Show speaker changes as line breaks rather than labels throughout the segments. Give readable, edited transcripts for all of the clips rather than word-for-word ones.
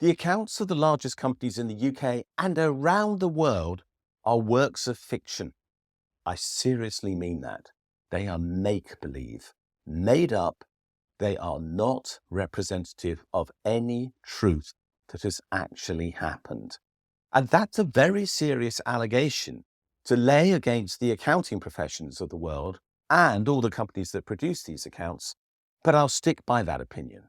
The accounts of the largest companies in the UK and around the world are works of fiction. I seriously mean that. They are make-believe, made up. They are not representative of any truth that has actually happened. And that's a very serious allegation to lay against the accounting professions of the world and all the companies that produce these accounts. But I'll stick by that opinion.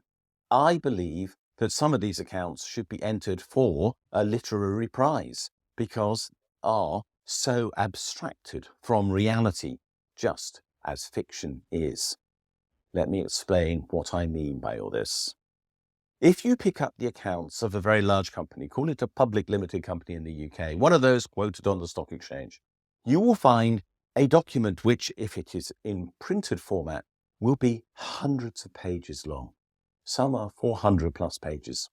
I believe that some of these accounts should be entered for a literary prize because they are so abstracted from reality, just as fiction is. Let me explain what I mean by all this. If you pick up the accounts of a very large company, call it a public limited company in the UK, one of those quoted on the stock exchange, you will find a document which, if it is in printed format, will be hundreds of pages long. Some are 400 plus pages.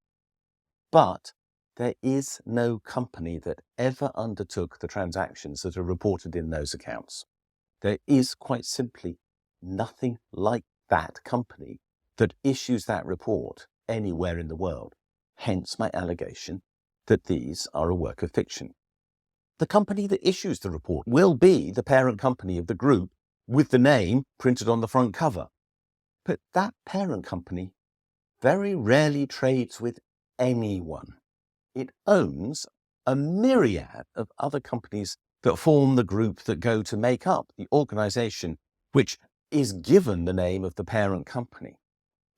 But there is no company that ever undertook the transactions that are reported in those accounts. There is quite simply nothing like that company that issues that report anywhere in the world. Hence my allegation that these are a work of fiction. The company that issues the report will be the parent company of the group with the name printed on the front cover. But that parent company very rarely trades with anyone. It owns a myriad of other companies that form the group that go to make up the organization which is given the name of the parent company.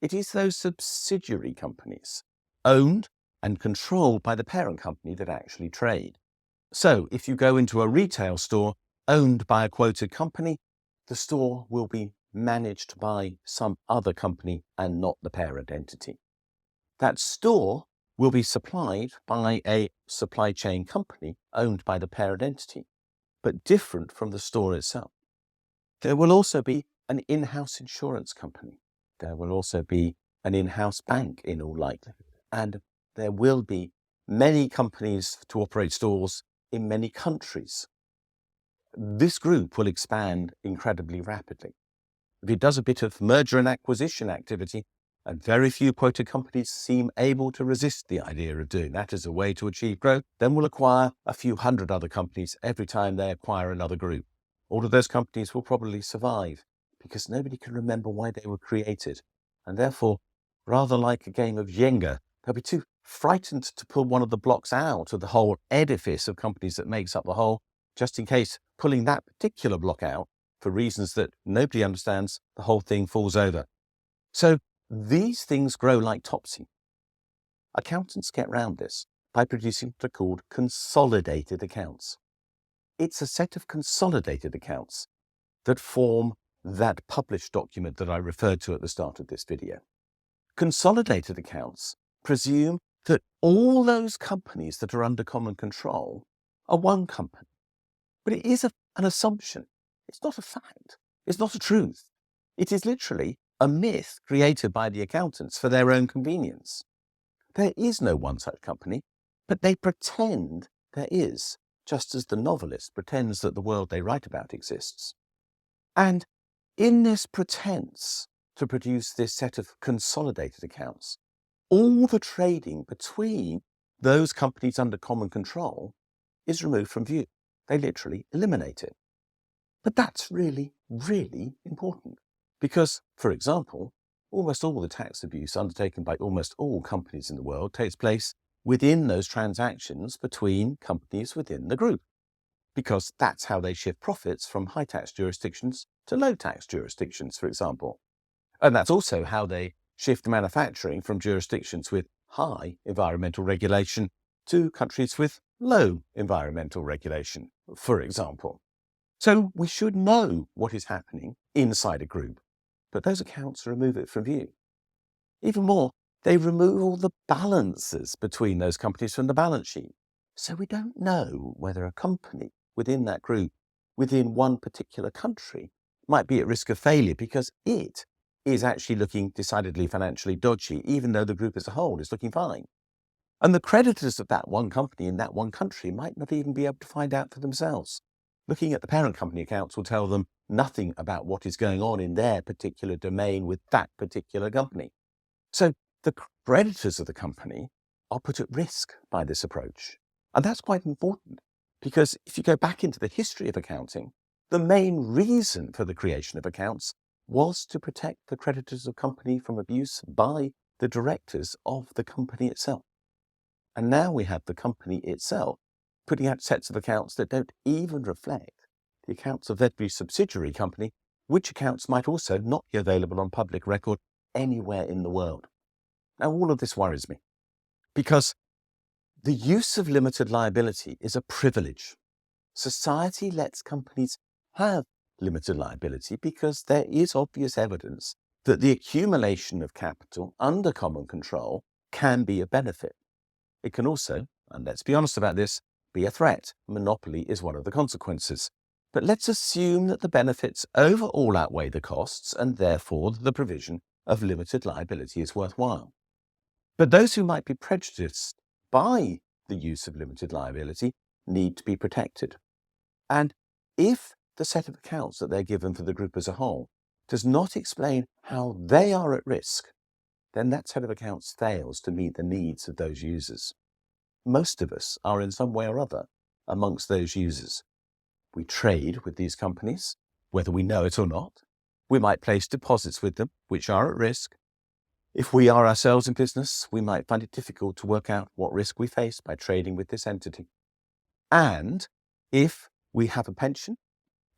It is those subsidiary companies owned and controlled by the parent company that actually trade. So if you go into a retail store owned by a quoted company, the store will be managed by some other company and not the parent entity. That store will be supplied by a supply chain company owned by the parent entity, but different from the store itself. There will also be an in-house insurance company. There will also be an in-house bank in all likelihood. And there will be many companies to operate stores in many countries. This group will expand incredibly rapidly. If it does a bit of merger and acquisition activity, and very few quoted companies seem able to resist the idea of doing that as a way to achieve growth, then we'll acquire a few hundred other companies every time they acquire another group. All of those companies will probably survive because nobody can remember why they were created. And therefore, rather like a game of Jenga, they'll be too frightened to pull one of the blocks out of the whole edifice of companies that makes up the whole, just in case pulling that particular block out, for reasons that nobody understands, the whole thing falls over. So these things grow like topsy. Accountants get round this by producing what are called consolidated accounts. It's a set of consolidated accounts that form that published document that I referred to at the start of this video. Consolidated accounts presume that all those companies that are under common control are one company. But it is an assumption. It's not a fact. It's not a truth. It is literally a myth created by the accountants for their own convenience. There is no one such company, but they pretend there is, just as the novelist pretends that the world they write about exists. And in this pretense to produce this set of consolidated accounts, all the trading between those companies under common control is removed from view. They literally eliminate it. But that's really, really important because, for example, almost all the tax abuse undertaken by almost all companies in the world takes place within those transactions between companies within the group, because that's how they shift profits from high tax jurisdictions to low tax jurisdictions, for example. And that's also how they shift manufacturing from jurisdictions with high environmental regulation to countries with low environmental regulation, for example. So we should know what is happening inside a group, but those accounts remove it from view. Even more, they remove all the balances between those companies from the balance sheet. So we don't know whether a company within that group, within one particular country, might be at risk of failure because it is actually looking decidedly financially dodgy, even though the group as a whole is looking fine. And the creditors of that one company in that one country might not even be able to find out for themselves. Looking at the parent company accounts will tell them nothing about what is going on in their particular domain with that particular company. So the creditors of the company are put at risk by this approach. And that's quite important, because if you go back into the history of accounting, the main reason for the creation of accounts was to protect the creditors of company from abuse by the directors of the company itself. And now we have the company itself putting out sets of accounts that don't even reflect the accounts of every subsidiary company, which accounts might also not be available on public record anywhere in the world. Now, all of this worries me, because the use of limited liability is a privilege. Society lets companies have limited liability because there is obvious evidence that the accumulation of capital under common control can be a benefit. It can also, and let's be honest about this, be a threat. Monopoly is one of the consequences. But let's assume that the benefits overall outweigh the costs, and therefore the provision of limited liability is worthwhile. But those who might be prejudiced by the use of limited liability need to be protected. And if the set of accounts that they're given for the group as a whole does not explain how they are at risk, then that set of accounts fails to meet the needs of those users. Most of us are in some way or other amongst those users. We trade with these companies, whether we know it or not. We might place deposits with them, which are at risk. If we are ourselves in business, we might find it difficult to work out what risk we face by trading with this entity. And if we have a pension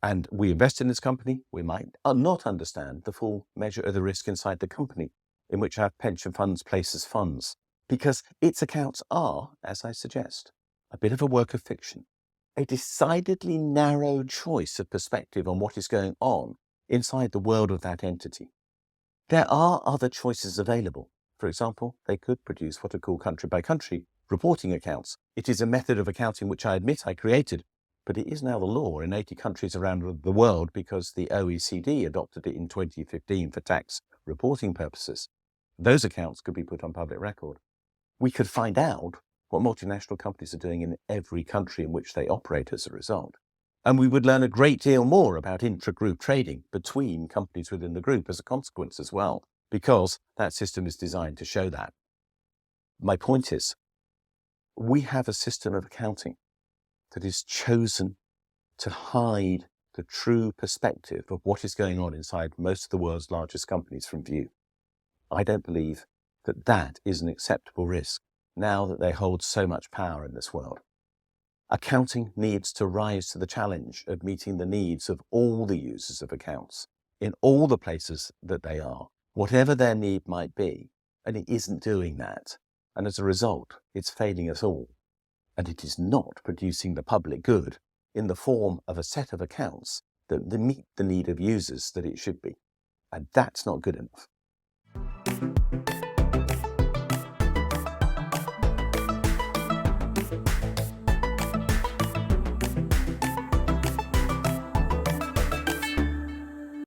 and we invest in this company, we might not understand the full measure of the risk inside the company in which our pension funds places funds, because its accounts are, as I suggest, a bit of a work of fiction, a decidedly narrow choice of perspective on what is going on inside the world of that entity. There are other choices available. For example, they could produce what are called country-by-country reporting accounts. It is a method of accounting which I admit I created, but it is now the law in 80 countries around the world because the OECD adopted it in 2015 for tax reporting purposes. Those accounts could be put on public record. We could find out what multinational companies are doing in every country in which they operate as a result. And we would learn a great deal more about intra-group trading between companies within the group as a consequence as well, because that system is designed to show that. My point is, we have a system of accounting that is chosen to hide the true perspective of what is going on inside most of the world's largest companies from view. I don't believe that that is an acceptable risk now that they hold so much power in this world. Accounting needs to rise to the challenge of meeting the needs of all the users of accounts in all the places that they are, whatever their need might be, and it isn't doing that. And as a result, it's failing us all. And it is not producing the public good in the form of a set of accounts that meet the need of users that it should be. And that's not good enough.